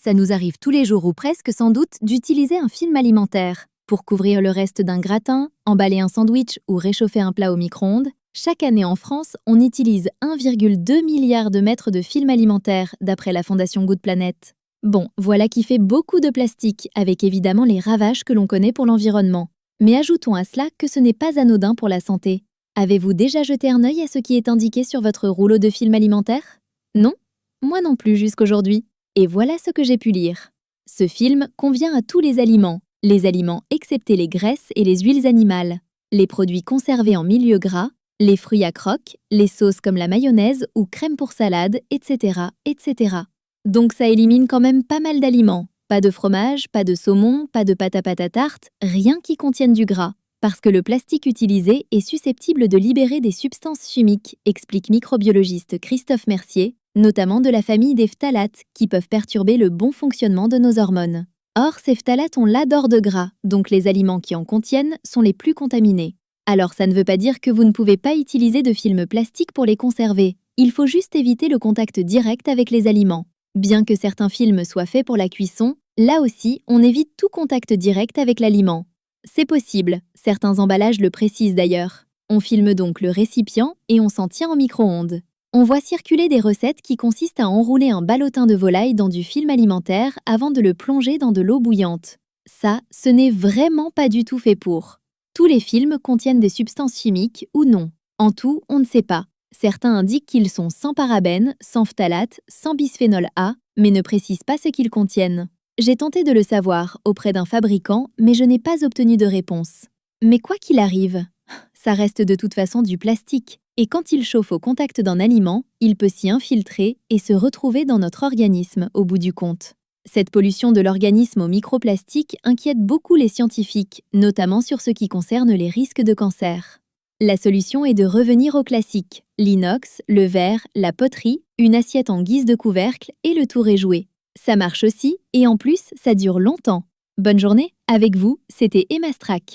Ça nous arrive tous les jours ou presque sans doute d'utiliser un film alimentaire. Pour couvrir le reste d'un gratin, emballer un sandwich ou réchauffer un plat au micro-ondes, chaque année en France, on utilise 1,2 milliard de mètres de film alimentaire, d'après la Fondation Good Planet. Bon, voilà qui fait beaucoup de plastique, avec évidemment les ravages que l'on connaît pour l'environnement. Mais ajoutons à cela que ce n'est pas anodin pour la santé. Avez-vous déjà jeté un œil à ce qui est indiqué sur votre rouleau de film alimentaire? Non? Moi non plus jusqu'aujourd'hui. Et voilà ce que j'ai pu lire. Ce film convient à tous les aliments excepté les graisses et les huiles animales, les produits conservés en milieu gras, les fruits à croque, les sauces comme la mayonnaise ou crème pour salade, etc., etc. Donc ça élimine quand même pas mal d'aliments. Pas de fromage, pas de saumon, pas de pâte à tarte, rien qui contienne du gras. Parce que le plastique utilisé est susceptible de libérer des substances chimiques, explique microbiologiste Christophe Mercier, notamment de la famille des phtalates, qui peuvent perturber le bon fonctionnement de nos hormones. Or, ces phtalates ont l'ador de gras, donc les aliments qui en contiennent sont les plus contaminés. Alors ça ne veut pas dire que vous ne pouvez pas utiliser de film plastique pour les conserver. Il faut juste éviter le contact direct avec les aliments. Bien que certains films soient faits pour la cuisson, là aussi, on évite tout contact direct avec l'aliment. C'est possible, certains emballages le précisent d'ailleurs. On filme donc le récipient et on s'en tient au micro-ondes. On voit circuler des recettes qui consistent à enrouler un ballotin de volaille dans du film alimentaire avant de le plonger dans de l'eau bouillante. Ça, ce n'est vraiment pas du tout fait pour. Tous les films contiennent des substances chimiques ou non. En tout, on ne sait pas. Certains indiquent qu'ils sont sans parabènes, sans phtalates, sans bisphénol A, mais ne précisent pas ce qu'ils contiennent. J'ai tenté de le savoir auprès d'un fabricant, mais je n'ai pas obtenu de réponse. Mais quoi qu'il arrive, ça reste de toute façon du plastique. Et quand il chauffe au contact d'un aliment, il peut s'y infiltrer et se retrouver dans notre organisme au bout du compte. Cette pollution de l'organisme aux microplastiques inquiète beaucoup les scientifiques, notamment sur ce qui concerne les risques de cancer. La solution est de revenir au classique, l'inox, le verre, la poterie, une assiette en guise de couvercle et le tour est joué. Ça marche aussi et en plus, ça dure longtemps. Bonne journée, avec vous, c'était Emma Strack.